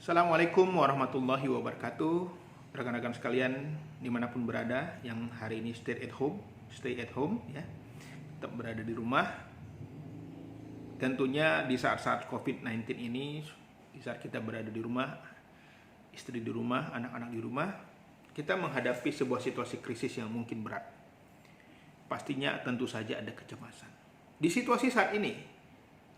Assalamualaikum warahmatullahi wabarakatuh. Rekan-rekan sekalian dimanapun berada yang hari ini stay at home ya, tetap berada di rumah. Tentunya di saat-saat COVID-19 ini, di saat kita berada di rumah, istri di rumah, anak-anak di rumah, kita menghadapi sebuah situasi krisis yang mungkin berat. Pastinya tentu saja ada kecemasan. Di situasi saat ini,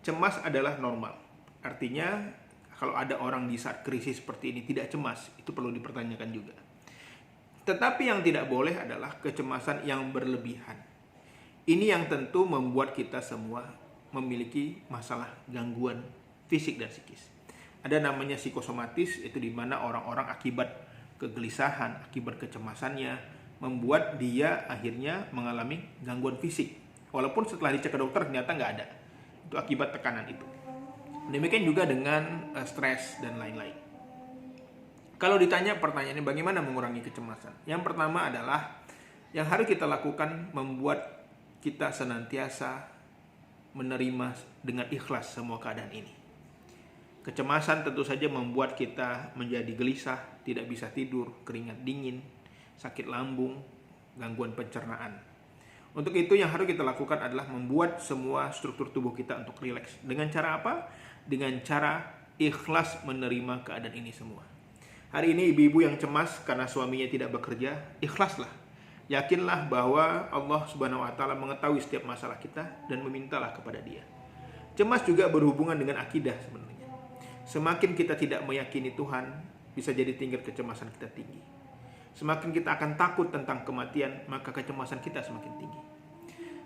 cemas adalah normal. Artinya kalau ada orang di saat krisis seperti ini tidak cemas, itu perlu dipertanyakan juga. Tetapi yang tidak boleh adalah kecemasan yang berlebihan. Ini yang tentu membuat kita semua memiliki masalah gangguan fisik dan psikis. Ada namanya psikosomatis, itu di mana orang-orang akibat kegelisahan, akibat kecemasannya, membuat dia akhirnya mengalami gangguan fisik. Walaupun setelah dicek ke dokter ternyata nggak ada. Itu akibat tekanan itu. Demikian juga dengan stres dan lain-lain. Kalau ditanya pertanyaannya bagaimana mengurangi kecemasan? Yang pertama adalah yang harus kita lakukan membuat kita senantiasa menerima dengan ikhlas semua keadaan ini. Kecemasan tentu saja membuat kita menjadi gelisah, tidak bisa tidur, keringat dingin, sakit lambung, gangguan pencernaan. Untuk itu yang harus kita lakukan adalah membuat semua struktur tubuh kita untuk rileks. Dengan cara apa? Dengan cara ikhlas menerima keadaan ini semua. Hari ini ibu-ibu yang cemas karena suaminya tidak bekerja, ikhlaslah. Yakinlah bahwa Allah Subhanahu wa taala mengetahui setiap masalah kita dan memintalah kepada Dia. Cemas juga berhubungan dengan akidah sebenarnya. Semakin kita tidak meyakini Tuhan, bisa jadi tingkat kecemasan kita tinggi. Semakin kita akan takut tentang kematian, maka kecemasan kita semakin tinggi.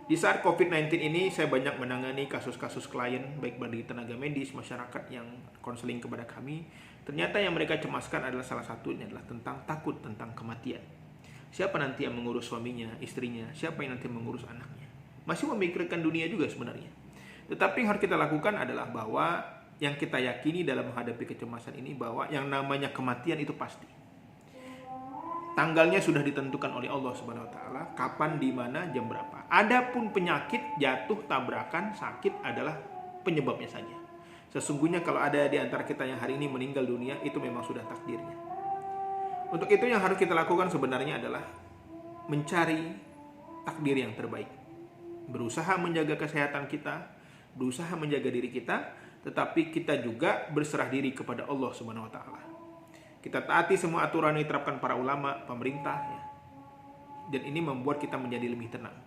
Di saat COVID-19 ini, saya banyak menangani kasus-kasus klien, baik bagi tenaga medis, masyarakat yang konseling kepada kami. Ternyata yang mereka cemaskan adalah salah satunya adalah tentang takut tentang kematian. Siapa nanti yang mengurus suaminya, istrinya, siapa yang nanti mengurus anaknya. Masih memikirkan dunia juga sebenarnya. Tetapi yang harus kita lakukan adalah bahwa yang kita yakini dalam menghadapi kecemasan ini bahwa yang namanya kematian itu pasti. Tanggalnya sudah ditentukan oleh Allah Subhanahu wa taala, kapan, di mana, jam berapa. Adapun penyakit, jatuh, tabrakan, sakit adalah penyebabnya saja. Sesungguhnya kalau ada di antara kita yang hari ini meninggal dunia, itu memang sudah takdirnya. Untuk itu yang harus kita lakukan sebenarnya adalah mencari takdir yang terbaik. Berusaha menjaga kesehatan kita, berusaha menjaga diri kita, tetapi kita juga berserah diri kepada Allah Subhanahu wa taala. Kita taati semua aturan yang diterapkan para ulama, pemerintah ya. Dan ini membuat kita menjadi lebih tenang.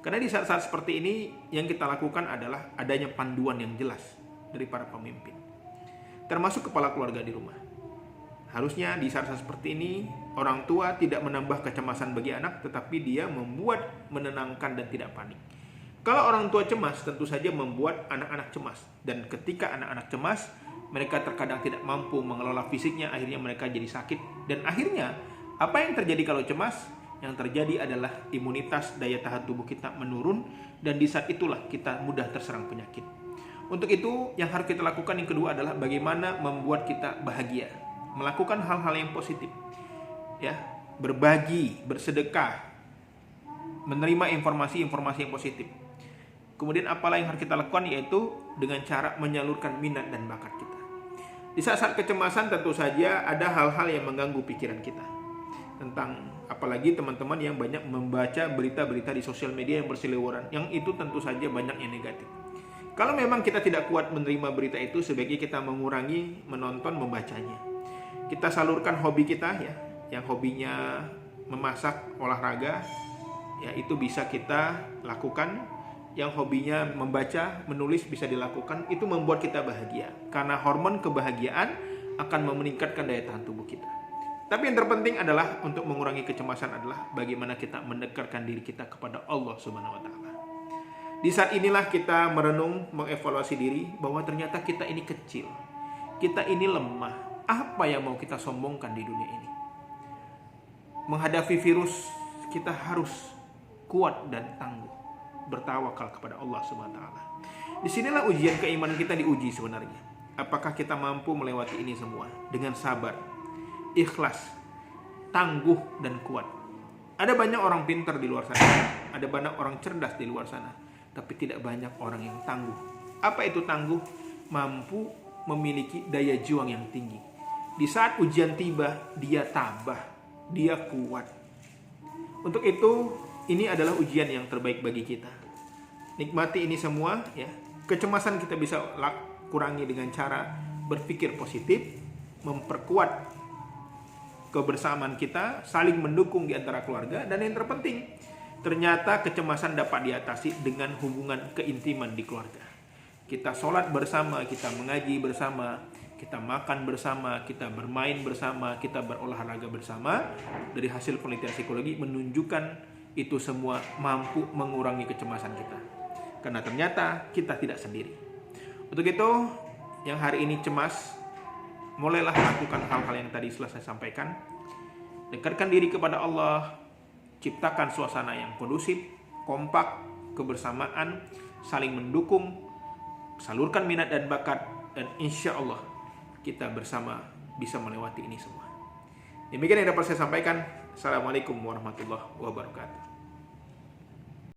Karena di saat-saat seperti ini yang kita lakukan adalah adanya panduan yang jelas dari para pemimpin. Termasuk kepala keluarga di rumah. Harusnya di saat-saat seperti ini orang tua tidak menambah kecemasan bagi anak, tetapi dia membuat menenangkan dan tidak panik. Kalau orang tua cemas, tentu saja membuat anak-anak cemas. Dan ketika anak-anak cemas, mereka terkadang tidak mampu mengelola fisiknya, akhirnya mereka jadi sakit. Dan akhirnya, apa yang terjadi kalau cemas? Yang terjadi adalah imunitas, daya tahan tubuh kita menurun, dan di saat itulah kita mudah terserang penyakit. Untuk itu, yang harus kita lakukan yang kedua adalah bagaimana membuat kita bahagia. Melakukan hal-hal yang positif. Ya, berbagi, bersedekah, menerima informasi-informasi yang positif. Kemudian apalah yang harus kita lakukan, yaitu dengan cara menyalurkan minat dan bakat kita. Di saat-saat kecemasan tentu saja ada hal-hal yang mengganggu pikiran kita. Tentang apalagi teman-teman yang banyak membaca berita-berita di sosial media yang berseliweran, yang itu tentu saja banyak yang negatif. Kalau memang kita tidak kuat menerima berita itu, sebaiknya kita mengurangi menonton, membacanya. Kita salurkan hobi kita ya, yang hobinya memasak, olahraga, ya itu bisa kita lakukan. Yang hobinya membaca, menulis bisa dilakukan, itu membuat kita bahagia. Karena hormon kebahagiaan akan meningkatkan daya tahan tubuh kita. Tapi yang terpenting adalah untuk mengurangi kecemasan adalah bagaimana kita mendekatkan diri kita kepada Allah Subhanahu wa taala. Di saat inilah kita merenung, mengevaluasi diri bahwa ternyata kita ini kecil. Kita ini lemah. Apa yang mau kita sombongkan di dunia ini? Menghadapi virus, kita harus kuat dan tangguh. Bertawakal kepada Allah Subhanahu wa taala. Disinilah ujian keimanan kita diuji sebenarnya. Apakah kita mampu melewati ini semua dengan sabar, ikhlas, tangguh dan kuat. Ada banyak orang pintar di luar sana, ada banyak orang cerdas di luar sana, tapi tidak banyak orang yang tangguh. Apa itu tangguh? Mampu memiliki daya juang yang tinggi. Di saat ujian tiba, dia tabah, dia kuat. Untuk itu, ini adalah ujian yang terbaik bagi kita. Nikmati ini semua, ya. Kecemasan kita bisa kurangi dengan cara berpikir positif, memperkuat kebersamaan kita, saling mendukung di antara keluarga, dan yang terpenting, ternyata kecemasan dapat diatasi dengan hubungan keintiman di keluarga. Kita sholat bersama, kita mengaji bersama, kita makan bersama, kita bermain bersama, kita berolahraga bersama. Dari hasil penelitian psikologi menunjukkan itu semua mampu mengurangi kecemasan kita. Karena ternyata kita tidak sendiri. Untuk itu, yang hari ini cemas, mulailah lakukan hal-hal yang tadi telah saya sampaikan. Dekatkan diri kepada Allah, ciptakan suasana yang kondusif, kompak, kebersamaan, saling mendukung, salurkan minat dan bakat, dan insya Allah kita bersama bisa melewati ini semua. Demikian yang dapat saya sampaikan. Assalamualaikum warahmatullahi wabarakatuh.